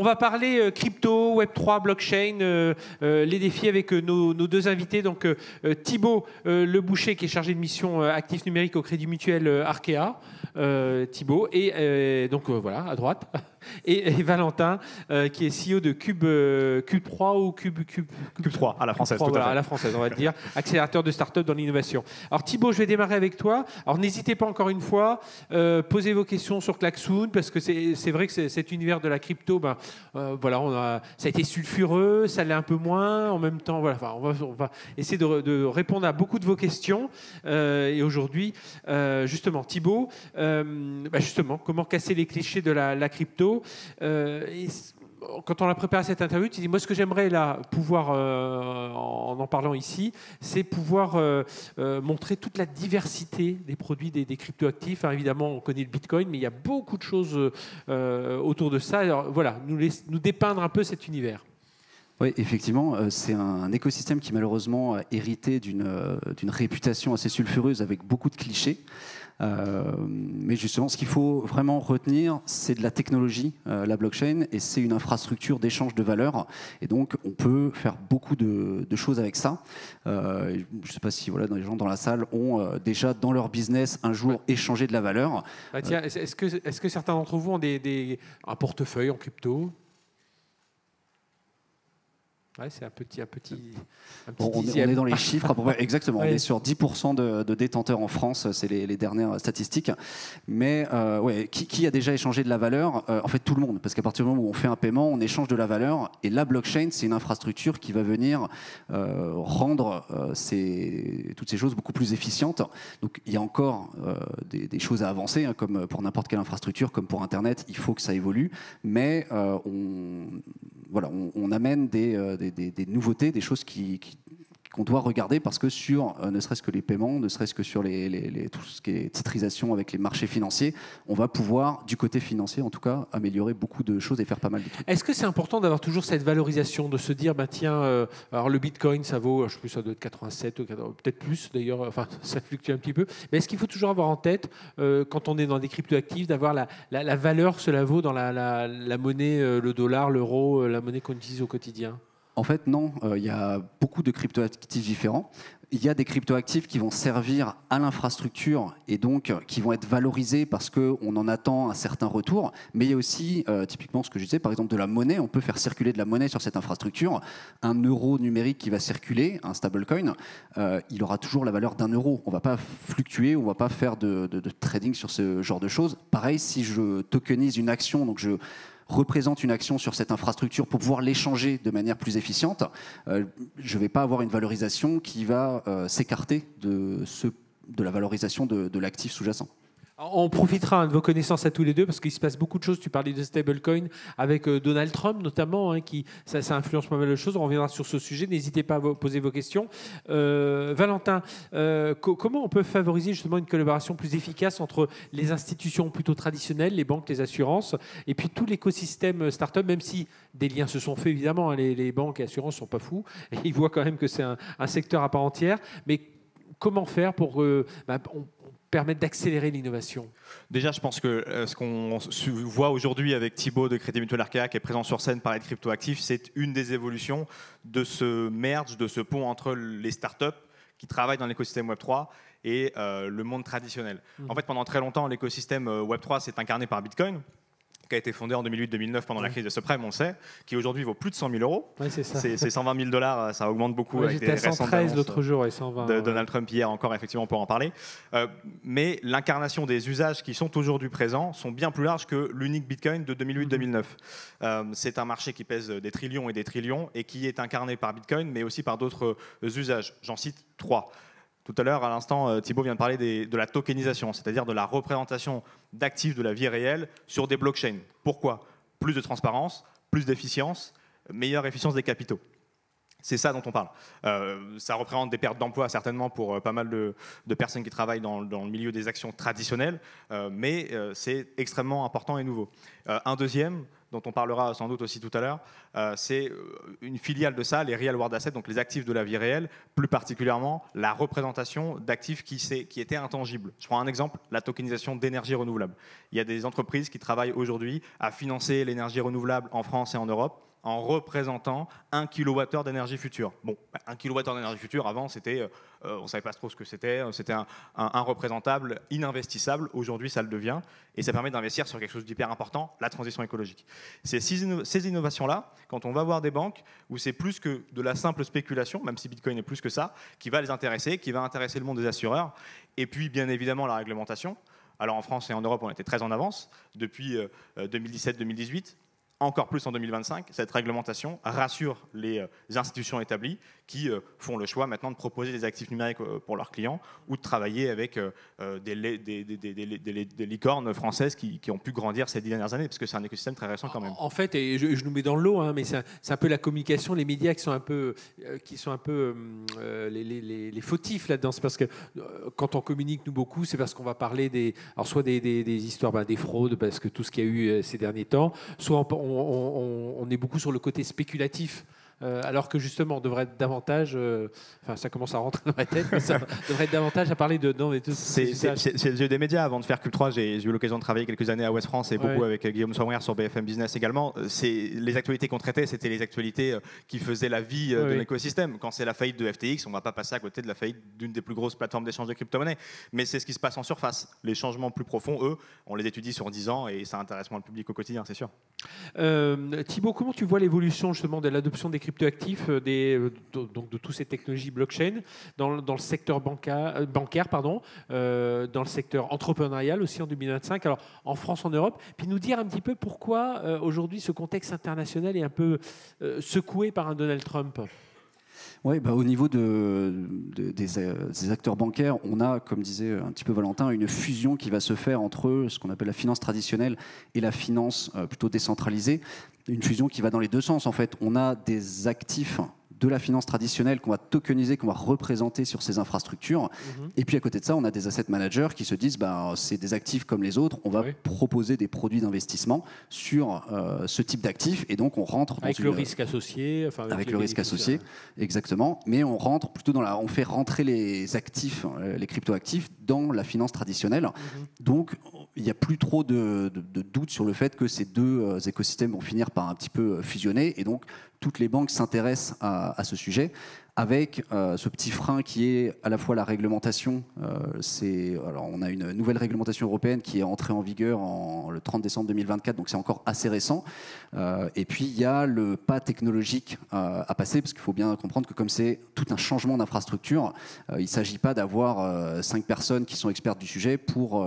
va parler crypto, Web3, blockchain, les défis avec nos deux invités. Donc Thibaut Leboucher, qui est chargé de mission actifs numériques au Crédit Mutuel Arkea. Thibaut, et donc voilà, à droite. Et Valentin, qui est CEO de Cube3 ou Cube3, à la française, Cube3, tout à fait. voilà, à la française, on va dire, accélérateur de start-up dans l'innovation. Alors Thibaut, je vais démarrer avec toi. Alors n'hésitez pas encore une fois, posez vos questions sur Klaxoon, parce que c'est vrai que cet univers de la crypto, voilà, ça a été sulfureux, ça l'est un peu moins, en même temps, voilà, on va essayer de répondre à beaucoup de vos questions. Et aujourd'hui, justement, Thibaut, justement, comment casser les clichés de la crypto. Quand on a préparé cette interview, tu dis, moi, ce que j'aimerais là pouvoir, en parlant ici, c'est pouvoir montrer toute la diversité des produits des cryptoactifs. Alors, évidemment, on connaît le Bitcoin, mais il y a beaucoup de choses autour de ça. Alors voilà, nous dépeindre un peu cet univers. Oui, effectivement, c'est un écosystème qui malheureusement a hérité d'une réputation assez sulfureuse avec beaucoup de clichés. Mais justement, ce qu'il faut vraiment retenir, c'est de la technologie, la blockchain, et c'est une infrastructure d'échange de valeurs. Et donc, on peut faire beaucoup de choses avec ça. Je ne sais pas si les gens dans la salle ont déjà dans leur business un jour échangé de la valeur. Tiens, est-ce que certains d'entre vous ont un portefeuille en crypto ? Ouais, c'est un petit on dixième. est dans les chiffres, exactement. Ouais. On est sur 10% de détenteurs en France, c'est les dernières statistiques. Mais qui a déjà échangé de la valeur ? En fait, tout le monde, parce qu'à partir du moment où on fait un paiement, on échange de la valeur. Et la blockchain, c'est une infrastructure qui va venir rendre toutes ces choses beaucoup plus efficientes. Donc, il y a encore des choses à avancer, hein, comme pour n'importe quelle infrastructure, comme pour Internet, il faut que ça évolue. Mais on amène des nouveautés, des choses qu'on doit regarder, parce que sur ne serait-ce que les paiements, ne serait-ce que sur tout ce qui est titrisation avec les marchés financiers, on va pouvoir, du côté financier en tout cas, améliorer beaucoup de choses et faire pas mal de trucs. Est-ce que c'est important d'avoir toujours cette valorisation, de se dire, alors le Bitcoin, ça vaut, je sais plus, ça doit être 87, peut-être plus d'ailleurs, enfin ça fluctue un petit peu, mais est-ce qu'il faut toujours avoir en tête, quand on est dans des cryptoactifs, d'avoir la valeur que cela vaut dans la monnaie, le dollar, l'euro, la monnaie qu'on utilise au quotidien ? En fait, non. Il y a beaucoup de cryptoactifs différents. Il y a des cryptoactifs qui vont servir à l'infrastructure et donc qui vont être valorisés parce qu'on en attend un certain retour. Mais il y a aussi, typiquement ce que je disais, par exemple de la monnaie. On peut faire circuler de la monnaie sur cette infrastructure. Un euro numérique qui va circuler, un stablecoin, il aura toujours la valeur d'un euro. On ne va pas fluctuer, on ne va pas faire de trading sur ce genre de choses. Pareil, si je tokenise une action, donc je représente une action sur cette infrastructure pour pouvoir l'échanger de manière plus efficiente, je ne vais pas avoir une valorisation qui va s'écarter de la valorisation de l'actif sous-jacent. On profitera de vos connaissances à tous les deux, parce qu'il se passe beaucoup de choses. Tu parlais de stablecoin avec Donald Trump notamment, hein, ça influence pas mal de choses. On reviendra sur ce sujet. N'hésitez pas à poser vos questions. Valentin, comment on peut favoriser justement une collaboration plus efficace entre les institutions plutôt traditionnelles, les banques, les assurances, et puis tout l'écosystème start-up, même si des liens se sont faits évidemment, hein, les banques et assurances ne sont pas fous, et ils voient quand même que c'est un secteur à part entière. Mais comment faire pour permettre d'accélérer l'innovation? Déjà, je pense que ce qu'on voit aujourd'hui avec Thibaut de Crédit Mutuel Arkea, qui est présent sur scène, parler de cryptoactifs, c'est une des évolutions de ce merge, de ce pont entre les startups qui travaillent dans l'écosystème Web3 et le monde traditionnel. En fait, pendant très longtemps, l'écosystème Web3 s'est incarné par Bitcoin, qui a été fondé en 2008-2009 pendant la crise de subprime, on le sait, qui aujourd'hui vaut plus de 100 000 euros. Ouais, c'est ça. C'est 120 000 $, ça augmente beaucoup. Ouais, avec j'étais des à récentes 113 annonces l'autre jour et 120. de Donald Trump hier encore, effectivement, on peut en parler. Mais l'incarnation des usages qui sont aujourd'hui présents sont bien plus larges que l'unique Bitcoin de 2008-2009. C'est un marché qui pèse des trillions et des trillions et qui est incarné par Bitcoin, mais aussi par d'autres usages. J'en cite 3. Tout à l'heure, à l'instant, Thibaut vient de parler de la tokenisation, c'est-à-dire de la représentation d'actifs de la vie réelle sur des blockchains. Pourquoi ? Plus de transparence, plus d'efficience, meilleure efficience des capitaux. C'est ça dont on parle. Ça représente des pertes d'emploi certainement pour pas mal de personnes qui travaillent dans le milieu des actions traditionnelles, mais c'est extrêmement important et nouveau. Un deuxième, dont on parlera sans doute aussi tout à l'heure, c'est une filiale de ça, les Real World Assets, donc les actifs de la vie réelle, plus particulièrement la représentation d'actifs qui étaient intangibles. Je prends un exemple, la tokenisation d'énergie renouvelable. Il y a des entreprises qui travaillent aujourd'hui à financer l'énergie renouvelable en France et en Europe en représentant 1 kWh d'énergie future. Bon, 1 kWh d'énergie future, avant, c'était, on ne savait pas trop ce que c'était un représentable ininvestissable. Aujourd'hui, ça le devient, et ça permet d'investir sur quelque chose d'hyper important, la transition écologique. C'est ces innovations-là, quand on va voir des banques, où c'est plus que de la simple spéculation, même si Bitcoin est plus que ça, qui va les intéresser, qui va intéresser le monde des assureurs, et puis bien évidemment la réglementation. Alors en France et en Europe, on était très en avance depuis 2017-2018. Encore plus en 2025, cette réglementation rassure les institutions établies qui font le choix maintenant de proposer des actifs numériques pour leurs clients ou de travailler avec des licornes françaises qui ont pu grandir ces 10 dernières années, parce que c'est un écosystème très récent quand même. En fait, et je nous mets dans le lot, hein, mais c'est un peu la communication, les médias qui sont un peu les fautifs là-dedans. C'est parce que quand on communique, nous, beaucoup, c'est parce qu'on va parler soit des histoires, des fraudes, parce que tout ce qu'il y a eu ces derniers temps, soit on est beaucoup sur le côté spéculatif. Alors que justement, on devrait être davantage, ça commence à rentrer dans ma tête, mais ça devrait être davantage à parler de... C'est le jeu des médias. Avant de faire Cube 3, j'ai eu l'occasion de travailler quelques années à Ouest France et beaucoup avec Guillaume Sommer sur BFM Business également. Les actualités qu'on traitait, c'était les actualités qui faisaient la vie de l'écosystème. Quand c'est la faillite de FTX, on ne va pas passer à côté de la faillite d'une des plus grosses plateformes d'échange de crypto-monnaies. Mais c'est ce qui se passe en surface. Les changements plus profonds, eux, on les étudie sur 10 ans et ça intéresse moins le public au quotidien, c'est sûr. Thibaut, comment tu vois l'évolution justement de l'adoption des cryptoactifs, donc de toutes ces technologies blockchain dans le secteur bancaire, dans le secteur entrepreneurial aussi en 2025, alors en France, en Europe, puis nous dire un petit peu pourquoi aujourd'hui ce contexte international est un peu secoué par un Donald Trump. Oui, au niveau des acteurs bancaires, on a, comme disait un petit peu Valentin, une fusion qui va se faire entre ce qu'on appelle la finance traditionnelle et la finance plutôt décentralisée. Une fusion qui va dans les deux sens, en fait. On a des actifs de la finance traditionnelle qu'on va tokeniser, qu'on va représenter sur ces infrastructures. Et puis à côté de ça, on a des asset managers qui se disent c'est des actifs comme les autres, on va proposer des produits d'investissement sur ce type d'actifs, et donc on rentre avec le risque associé. Avec le risque associé, exactement. Mais on rentre plutôt on fait rentrer les actifs, les cryptoactifs dans la finance traditionnelle. Donc il n'y a plus trop de doute sur le fait que ces deux écosystèmes vont finir par un petit peu fusionner, et donc toutes les banques s'intéressent à ce sujet, avec ce petit frein qui est à la fois la réglementation. Alors on a une nouvelle réglementation européenne qui est entrée en vigueur le 30 décembre 2024, donc c'est encore assez récent. Et puis il y a le pas technologique à passer, parce qu'il faut bien comprendre que comme c'est tout un changement d'infrastructure, il ne s'agit pas d'avoir 5 personnes qui sont expertes du sujet pour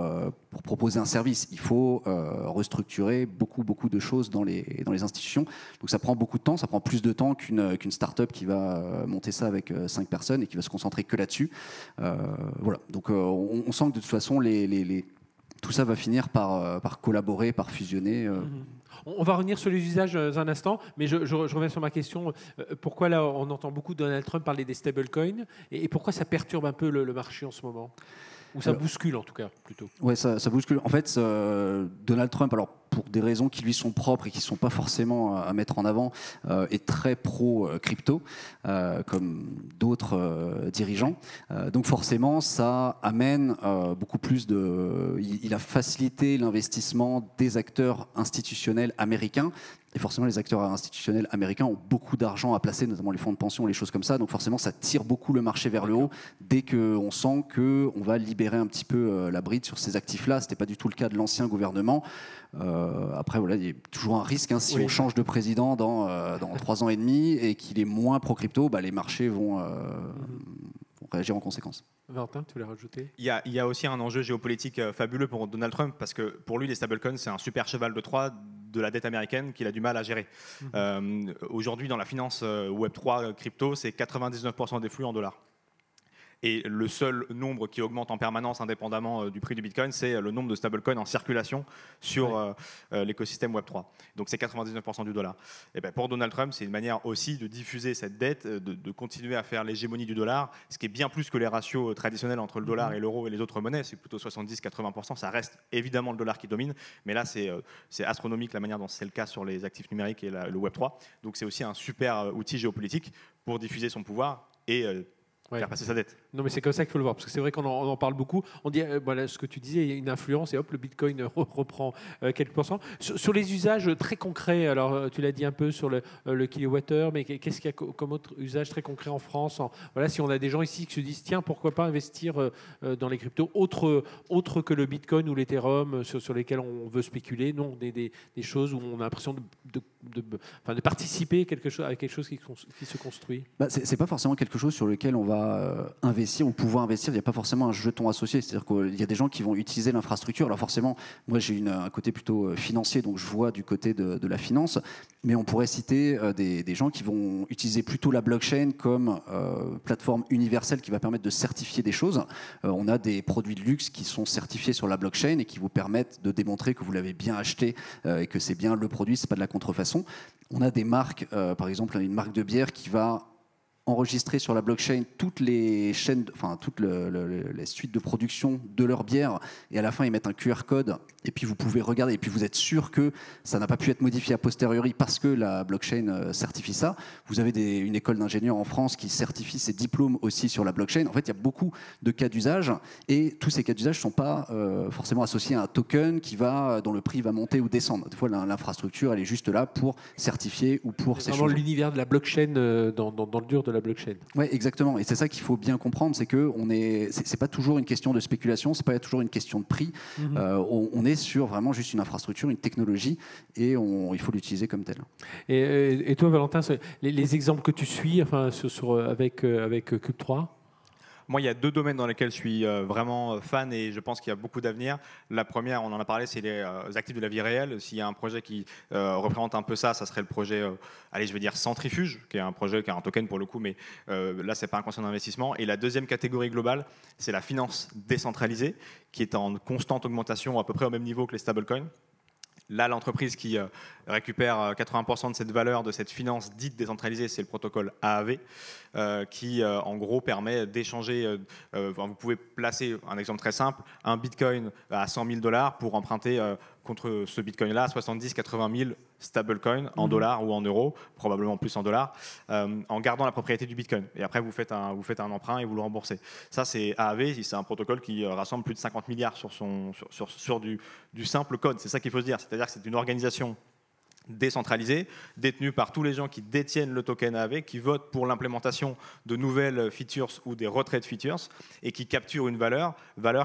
proposer un service. Il faut restructurer beaucoup de choses dans les institutions. Donc ça prend beaucoup de temps, ça prend plus de temps qu'une start-up qui va monter ça avec 5 personnes et qui va se concentrer que là-dessus. Voilà. Donc on sent que de toute façon, tout ça va finir par collaborer, par fusionner. On va revenir sur les usages un instant, mais je reviens sur ma question. Pourquoi là, on entend beaucoup Donald Trump parler des stablecoins, et pourquoi ça perturbe un peu le marché en ce moment? Ou ça bouscule en tout cas, plutôt. Oui, ça bouscule. En fait, Donald Trump, alors pour des raisons qui lui sont propres et qui ne sont pas forcément à mettre en avant, est très pro-crypto, comme d'autres dirigeants. Donc forcément, ça amène beaucoup plus il a facilité l'investissement des acteurs institutionnels américains. Et forcément, les acteurs institutionnels américains ont beaucoup d'argent à placer, notamment les fonds de pension, les choses comme ça. Donc forcément, ça tire beaucoup le marché vers le haut dès qu'on sent qu'on va libérer un petit peu la bride sur ces actifs-là. Ce n'était pas du tout le cas de l'ancien gouvernement. Après, voilà, il y a toujours un risque. Si on change de président dans 3 ans et demi et qu'il est moins pro-crypto, les marchés vont réagir en conséquence. Valentin, tu voulais rajouter ? Il y a aussi un enjeu géopolitique fabuleux pour Donald Trump, parce que pour lui, les stablecoins, c'est un super cheval de Troie de la dette américaine qu'il a du mal à gérer. Aujourd'hui, dans la finance Web3 crypto, c'est 99% des flux en dollars. Et le seul nombre qui augmente en permanence, indépendamment du prix du Bitcoin, c'est le nombre de stablecoins en circulation sur l'écosystème Web3. Donc c'est 99% du dollar. Et ben pour Donald Trump, c'est une manière aussi de diffuser cette dette, de continuer à faire l'hégémonie du dollar, ce qui est bien plus que les ratios traditionnels entre le dollar et l'euro et les autres monnaies. C'est plutôt 70-80%. Ça reste évidemment le dollar qui domine, mais là c'est astronomique la manière dont c'est le cas sur les actifs numériques et le Web3. Donc c'est aussi un super outil géopolitique pour diffuser son pouvoir et faire passer sa dette. Non, mais c'est comme ça qu'il faut le voir, parce que c'est vrai qu'on en parle beaucoup. On dit, voilà, ce que tu disais, il y a une influence et hop, le Bitcoin reprend quelques pourcents. Sur les usages très concrets, alors tu l'as dit un peu sur le kilowattheure, mais qu'est-ce qu'il y a comme autre usage très concret en France? Voilà, si on a des gens ici qui se disent, tiens, pourquoi pas investir dans les cryptos autres que le Bitcoin ou l'Ethereum sur lesquels on veut spéculer, non, des choses où on a l'impression de participer à quelque chose qui se construit. C'est pas forcément quelque chose sur lequel on va investir ou pouvoir investir. Il n'y a pas forcément un jeton associé. C'est-à-dire qu'il y a des gens qui vont utiliser l'infrastructure. Alors forcément, moi j'ai un côté plutôt financier, donc je vois du côté de la finance, mais on pourrait citer des gens qui vont utiliser plutôt la blockchain comme plateforme universelle qui va permettre de certifier des choses. On a des produits de luxe qui sont certifiés sur la blockchain et qui vous permettent de démontrer que vous l'avez bien acheté et que c'est bien le produit, c'est pas de la contrefaçon. On a des marques, par exemple une marque de bière qui va enregistrer sur la blockchain toutes les chaînes, toutes les suites de production de leur bière, et à la fin ils mettent un QR code et puis vous pouvez regarder et puis vous êtes sûr que ça n'a pas pu être modifié a posteriori parce que la blockchain certifie ça. Vous avez une école d'ingénieurs en France qui certifie ses diplômes aussi sur la blockchain. En fait, il y a beaucoup de cas d'usage et tous ces cas d'usage ne sont pas forcément associés à un token dont le prix va monter ou descendre. Des fois, l'infrastructure, elle est juste là pour certifier ou pour s'échanger. C'est vraiment l'univers de la blockchain dans le dur de la blockchain. Oui, exactement. Et c'est ça qu'il faut bien comprendre, c'est que c'est pas toujours une question de spéculation, c'est pas toujours une question de prix. On est sur vraiment juste une infrastructure, une technologie, et il faut l'utiliser comme tel. Et toi, Valentin, les exemples que tu suis, avec Cube3? Moi, il y a deux domaines dans lesquels je suis vraiment fan et je pense qu'il y a beaucoup d'avenir. La première, on en a parlé, c'est les actifs de la vie réelle. S'il y a un projet qui représente un peu ça serait le projet, je vais dire Centrifuge, qui est un projet qui a un token pour le coup, mais là, c'est pas un conseil d'investissement. Et la deuxième catégorie globale, c'est la finance décentralisée, qui est en constante augmentation, à peu près au même niveau que les stablecoins. Là, l'entreprise qui récupère 80% de cette valeur, de cette finance dite décentralisée, c'est le protocole AAV, qui en gros permet d'échanger. Vous pouvez placer, un exemple très simple, un bitcoin à 100 000 $ pour emprunter contre ce bitcoin-là 70-80 000 stablecoins en dollars ou en euros, probablement plus en dollars, en gardant la propriété du bitcoin. Et après, vous faites un emprunt et vous le remboursez. Ça, c'est AAV, c'est un protocole qui rassemble plus de 50 milliards sur du simple code. C'est ça qu'il faut se dire. C'est-à-dire que c'est une organisation décentralisée, détenue par tous les gens qui détiennent le token AAV, qui votent pour l'implémentation de nouvelles features ou des retraits de features, et qui capture une valeur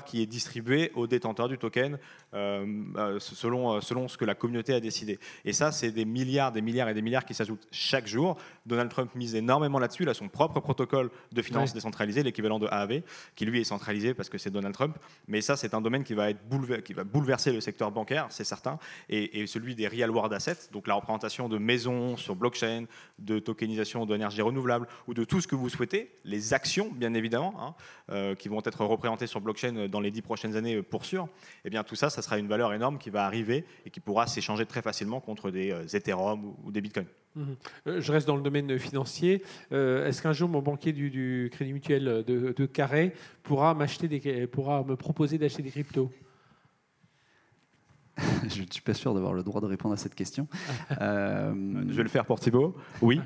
qui est distribuée aux détenteurs du token selon ce que la communauté a décidé. Et ça, c'est des milliards et des milliards qui s'ajoutent chaque jour. Donald Trump mise énormément là-dessus. Il a son propre protocole de finance décentralisée, l'équivalent de AAV, qui lui est centralisé parce que c'est Donald Trump. Mais ça, c'est un domaine qui va bouleverser le secteur bancaire, c'est certain, et celui des real world assets, donc la représentation de maisons sur blockchain, de tokenisation d'énergie renouvelable ou de tout ce que vous souhaitez, les actions bien évidemment, qui vont être représentées sur blockchain dans les 10 prochaines années pour sûr. Et bien tout ça, ça sera une valeur énorme qui va arriver et qui pourra s'échanger très facilement contre des Ethereum ou des Bitcoins. Je reste dans le domaine financier. Est-ce qu'un jour mon banquier du Crédit Mutuel de Carhaix pourra me proposer d'acheter des cryptos? Je ne suis pas sûr d'avoir le droit de répondre à cette question. Je vais le faire pour Thibaut. Oui.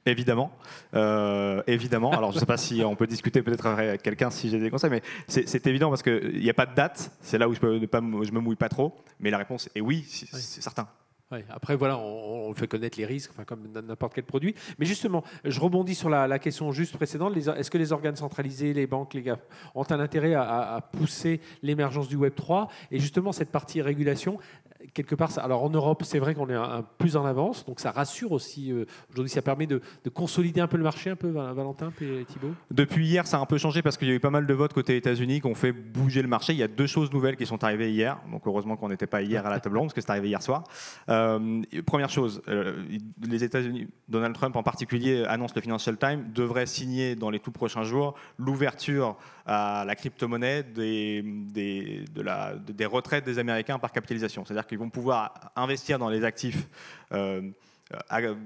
Évidemment. Alors, je ne sais pas si on peut discuter peut-être avec quelqu'un si j'ai des conseils, mais c'est évident parce qu'il n'y a pas de date. C'est là où je me mouille pas trop. Mais la réponse est oui, c'est certain. Ouais, après, voilà, on fait connaître les risques, comme n'importe quel produit. Mais justement, je rebondis sur la question juste précédente. Est-ce que les organes centralisés, les banques, les gars, ont un intérêt à pousser l'émergence du Web3? Et justement, cette partie régulation, quelque part, alors en Europe, c'est vrai qu'on est plus en avance, donc ça rassure aussi. Aujourd'hui, ça permet de consolider un peu le marché, un peu, Valentin et Thibaut. Depuis hier, ça a un peu changé parce qu'il y a eu pas mal de votes côté États-Unis qui ont fait bouger le marché. Il y a 2 choses nouvelles qui sont arrivées hier, donc heureusement qu'on n'était pas hier à la table ronde parce que c'est arrivé hier soir. Première chose, les États-Unis, Donald Trump en particulier, annonce le Financial Times, devrait signer dans les tout prochains jours l'ouverture à la crypto-monnaie des retraites des Américains par capitalisation. C'est-à-dire qu'ils vont pouvoir investir dans les actifs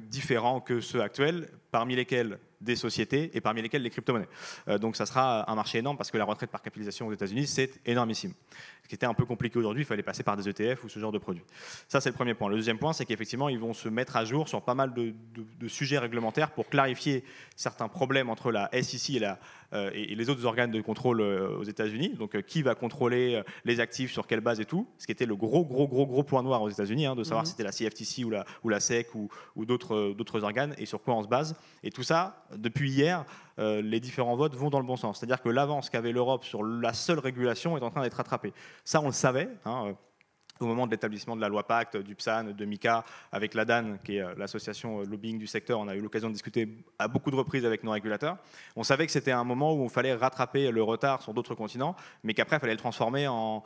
différents que ceux actuels, parmi lesquels des sociétés et parmi lesquelles les crypto-monnaies. Donc ça sera un marché énorme parce que la retraite par capitalisation aux États-Unis, c'est énormissime. Ce qui était un peu compliqué aujourd'hui, il fallait passer par des ETF ou ce genre de produits. Ça, c'est le premier point. Le deuxième point, c'est qu'effectivement, ils vont se mettre à jour sur pas mal de sujets réglementaires pour clarifier certains problèmes entre la SEC et les autres organes de contrôle aux États-Unis. Donc, qui va contrôler les actifs, sur quelle base et tout. Ce qui était le gros point noir aux États-Unis, de savoir si c'était la CFTC ou la SEC ou d'autres organes et sur quoi on se base. Et tout ça, depuis hier, les différents votes vont dans le bon sens. C'est-à-dire que l'avance qu'avait l'Europe sur la seule régulation est en train d'être rattrapée. Ça, on le savait. Au moment de l'établissement de la loi Pacte, du PSAN, de MICA, avec l'ADAN, qui est l'association lobbying du secteur, on a eu l'occasion de discuter à beaucoup de reprises avec nos régulateurs. On savait que c'était un moment où il fallait rattraper le retard sur d'autres continents, mais qu'après, il fallait le transformer en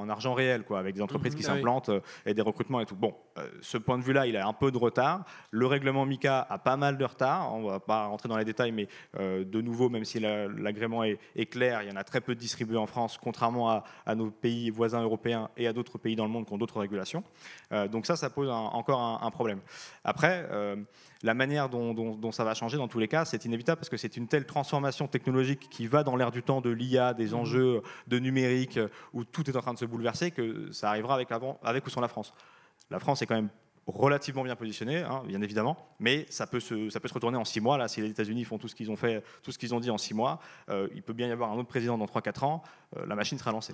argent réel, avec des entreprises qui s'implantent et des recrutements et tout. Bon, ce point de vue-là, il a un peu de retard. Le règlement MICA a pas mal de retard. On ne va pas rentrer dans les détails, mais de nouveau, même si l'agrément est clair, il y en a très peu de distribués en France, contrairement à nos pays voisins européens et à d'autres pays dans le monde qui ont d'autres régulations. Donc ça pose encore un problème. Après, la manière dont ça va changer dans tous les cas, c'est inévitable parce que c'est une telle transformation technologique qui va dans l'air du temps de l'IA, des enjeux de numérique, où tout est en train de se bouleverser, que ça arrivera avec ou sans la France. La France est quand même relativement bien positionné, bien évidemment, mais ça peut se retourner en 6 mois. Là, si les États-Unis font tout ce qu'ils ont fait, tout ce qu'ils ont dit en 6 mois, il peut bien y avoir un autre président dans 3-4 ans, la machine sera lancée.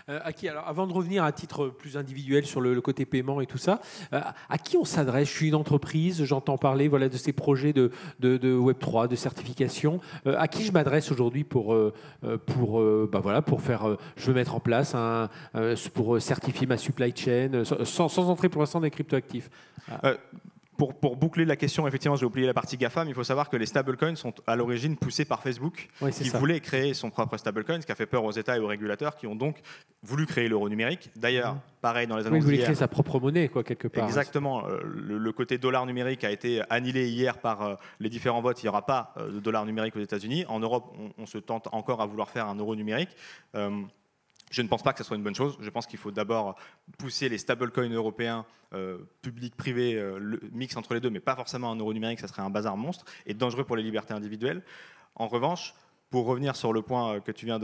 Aki, alors avant de revenir à titre plus individuel sur le côté paiement et tout ça, à qui on s'adresse? Je suis une entreprise, j'entends parler de ces projets de Web3, de certification. À qui je m'adresse aujourd'hui pour faire, je veux mettre en place pour certifier ma supply chain, sans entrer pour l'instant dans les cryptoactifs? Pour boucler la question, effectivement, j'ai oublié la partie GAFAM. Il faut savoir que les stablecoins sont à l'origine poussés par Facebook, qui voulait créer son propre stablecoin, ce qui a fait peur aux États et aux régulateurs qui ont donc voulu créer l'euro numérique. D'ailleurs, pareil dans les annonces. Il voulait créer sa propre monnaie, quelque part. Exactement. Le côté dollar numérique a été annihilé hier par les différents votes. Il n'y aura pas de dollar numérique aux États-Unis. En Europe, on se tente encore à vouloir faire un euro numérique. Je ne pense pas que ce soit une bonne chose. Je pense qu'il faut d'abord pousser les stablecoins européens, publics, privés, mix entre les deux, mais pas forcément un euro numérique, ça serait un bazar monstre et dangereux pour les libertés individuelles. En revanche, pour revenir sur le point que tu viens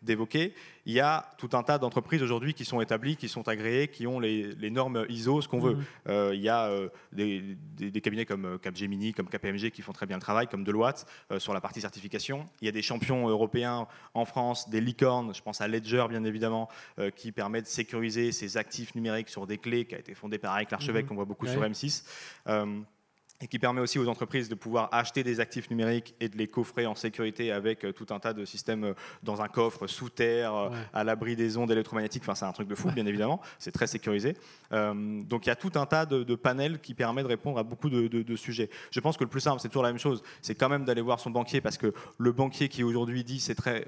d'évoquer, il y a tout un tas d'entreprises aujourd'hui qui sont établies, qui sont agréées, qui ont les normes ISO, ce qu'on veut. Il y a des cabinets comme Capgemini, comme KPMG qui font très bien le travail, comme Deloitte sur la partie certification. Il y a des champions européens en France, des licornes, je pense à Ledger bien évidemment, qui permet de sécuriser ses actifs numériques sur des clés, qui a été fondé par Eric Larchevêque, qu'on voit beaucoup sur M6. Et qui permet aussi aux entreprises de pouvoir acheter des actifs numériques et de les coffrer en sécurité avec tout un tas de systèmes dans un coffre sous terre, à l'abri des ondes électromagnétiques. Enfin, c'est un truc de fou, bien évidemment. C'est très sécurisé. Donc, il y a tout un tas de panels qui permettent de répondre à beaucoup de sujets. Je pense que le plus simple, c'est toujours la même chose. C'est quand même d'aller voir son banquier parce que le banquier qui aujourd'hui dit c'est très...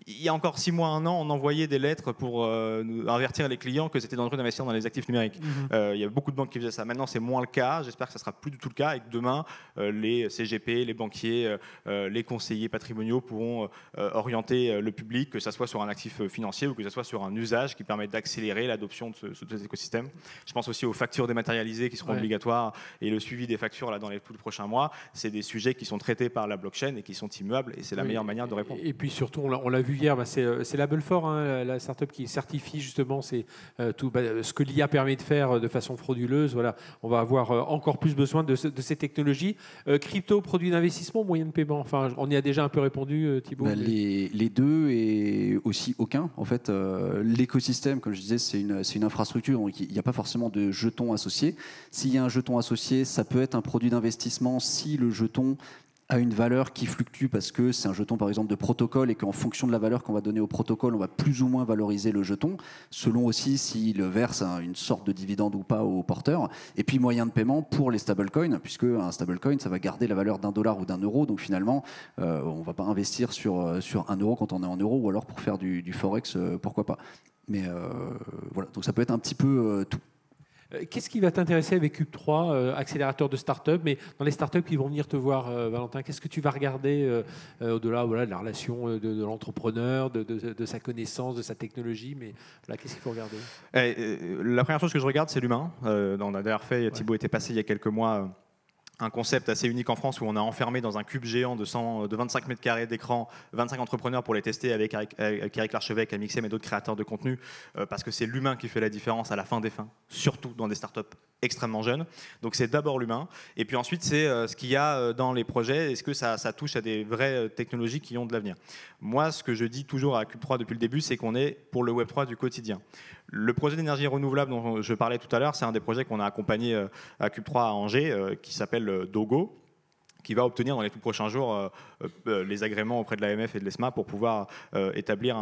Il y a encore 6 mois, 1 an, on envoyait des lettres pour avertir les clients que c'était dangereux d'investir dans les actifs numériques. Il y a beaucoup de banques qui faisaient ça. Maintenant, c'est moins le cas. J'espère que ça sera plus du tout le cas et que demain, les CGP, les banquiers, les conseillers patrimoniaux pourront orienter le public, que ce soit sur un actif financier ou que ce soit sur un usage qui permet d'accélérer l'adoption de cet écosystème. Je pense aussi aux factures dématérialisées qui seront obligatoires et le suivi des factures là, dans les tout prochains mois. C'est des sujets qui sont traités par la blockchain et qui sont immuables et c'est la meilleure manière de répondre. Et puis surtout, on l'a vu hier, c'est Labelfort, la startup qui certifie justement ce que l'IA permet de faire de façon frauduleuse. Voilà, on va avoir encore plus besoin de ces technologies. Crypto, produits d'investissement, moyen de paiement. Enfin, on y a déjà un peu répondu, Thibaut. Les deux et aussi aucun. En fait, l'écosystème, comme je disais, c'est une infrastructure. Donc il n'y a pas forcément de jetons associés. S'il y a un jeton associé, ça peut être un produit d'investissement si le jeton a une valeur qui fluctue parce que c'est un jeton par exemple de protocole et qu'en fonction de la valeur qu'on va donner au protocole, on va plus ou moins valoriser le jeton, selon aussi s'il verse une sorte de dividende ou pas au porteur. Et puis moyen de paiement pour les stablecoins, puisque un stablecoin, ça va garder la valeur $1 ou €, donc finalement, on ne va pas investir sur €1 quand on est en euros, ou alors pour faire du forex, pourquoi pas. Mais voilà, donc ça peut être un petit peu tout. Qu'est-ce qui va t'intéresser avec Cube3, accélérateur de start-up, mais dans les start-up qui vont venir te voir, Valentin, qu'est-ce que tu vas regarder au-delà de la relation de l'entrepreneur, de sa connaissance, de sa technologie, mais voilà, qu'est-ce qu'il faut regarder? La première chose que je regarde, c'est l'humain. On a d'ailleurs fait, Thibaut était passé il y a quelques mois, un concept assez unique en France où on a enfermé dans un cube géant de 25 mètres carrés d'écran 25 entrepreneurs pour les tester avec Eric Larchevêque, Amixem et d'autres créateurs de contenu, parce que c'est l'humain qui fait la différence à la fin des fins, surtout dans des startups extrêmement jeunes. Donc c'est d'abord l'humain, et puis ensuite c'est ce qu'il y a dans les projets, est-ce que ça touche à des vraies technologies qui ont de l'avenir. Moi, ce que je dis toujours à Cube3 depuis le début, c'est qu'on est pour le Web3 du quotidien. Le projet d'énergie renouvelable dont je parlais tout à l'heure, c'est un des projets qu'on a accompagné à Cube3 à Angers, qui s'appelle Dogo, qui va obtenir dans les tout prochains jours les agréments auprès de l'AMF et de l'ESMA pour pouvoir établir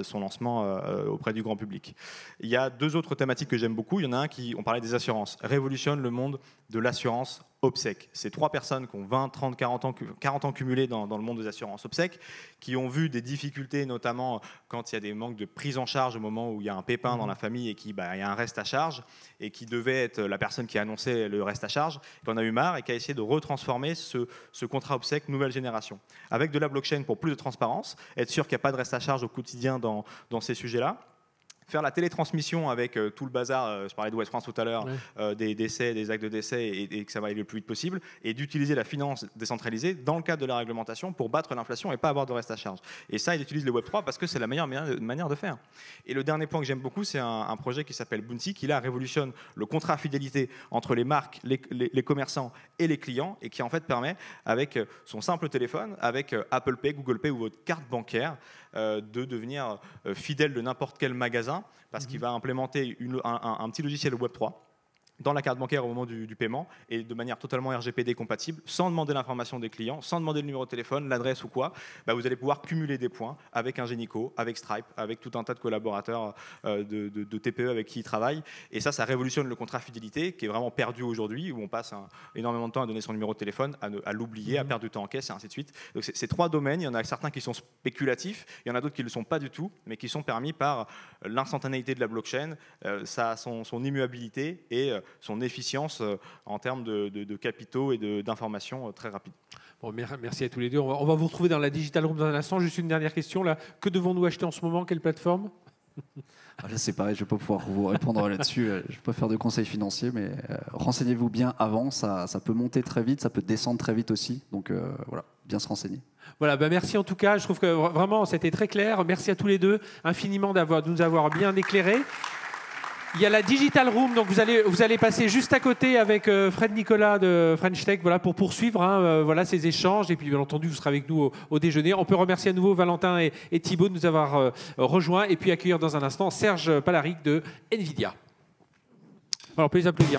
son lancement auprès du grand public. Il y a deux autres thématiques que j'aime beaucoup. Il y en a un on parlait des assurances, révolutionne le monde de l'assurance obsèques. C'est 3 personnes qui ont 20, 30, 40 ans cumulés dans le monde des assurances obsèques, qui ont vu des difficultés, notamment quand il y a des manques de prise en charge au moment où il y a un pépin dans la famille et qu'il y a un reste à charge, et qui devait être la personne qui a annoncé le reste à charge, qui en a eu marre et qui a essayé de retransformer ce contrat obsèque nouvelle génération. Avec de la blockchain pour plus de transparence, être sûr qu'il n'y a pas de reste à charge au quotidien dans ces sujets-là. Faire la télétransmission avec tout le bazar, je parlais de West France tout à l'heure, des décès, des actes de décès, et que ça va aller le plus vite possible, et d'utiliser la finance décentralisée dans le cadre de la réglementation pour battre l'inflation et pas avoir de reste à charge. Et ça, il utilise le Web3 parce que c'est la meilleure manière de faire. Et le dernier point que j'aime beaucoup, c'est un projet qui s'appelle Bounty, qui là révolutionne le contrat fidélité entre les marques, les commerçants et les clients, et qui en fait permet, avec son simple téléphone, avec Apple Pay, Google Pay ou votre carte bancaire, de devenir fidèle de n'importe quel magasin, parce qu'il va implémenter un petit logiciel Web3 dans la carte bancaire au moment du paiement, et de manière totalement RGPD compatible, sans demander l'information des clients, sans demander le numéro de téléphone, l'adresse ou quoi. Vous allez pouvoir cumuler des points avec Ingenico, avec Stripe, avec tout un tas de collaborateurs de TPE avec qui ils travaillent. Et ça révolutionne le contrat fidélité qui est vraiment perdu aujourd'hui, où on passe énormément de temps à donner son numéro de téléphone, à l'oublier, à perdre du temps en caisse, et ainsi de suite. Donc c'est 3 domaines. Il y en a certains qui sont spéculatifs, il y en a d'autres qui ne le sont pas du tout, mais qui sont permis par l'instantanéité de la blockchain, son immuabilité et son efficience en termes de capitaux et d'informations très rapides. Bon, merci à tous les deux. On va vous retrouver dans la Digital Room dans un instant. Juste une dernière question. Là. Que devons-nous acheter en ce moment? Quelle plateforme? Là, c'est pareil, je ne vais pas pouvoir vous répondre là-dessus. Je ne vais pas faire de conseils financiers, mais renseignez-vous bien avant. Ça peut monter très vite, ça peut descendre très vite aussi. Donc voilà, bien se renseigner. Voilà, merci en tout cas. Je trouve que vraiment, c'était très clair. Merci à tous les deux infiniment de nous avoir bien éclairés. Il y a la Digital Room, donc vous allez passer juste à côté avec Fred Nicolas de French Tech, voilà, pour poursuivre voilà, ces échanges. Et puis, bien entendu, vous serez avec nous au déjeuner. On peut remercier à nouveau Valentin et Thibaut de nous avoir rejoints. Et puis accueillir dans un instant Serge Palaric de NVIDIA. Alors, on peut les applaudir.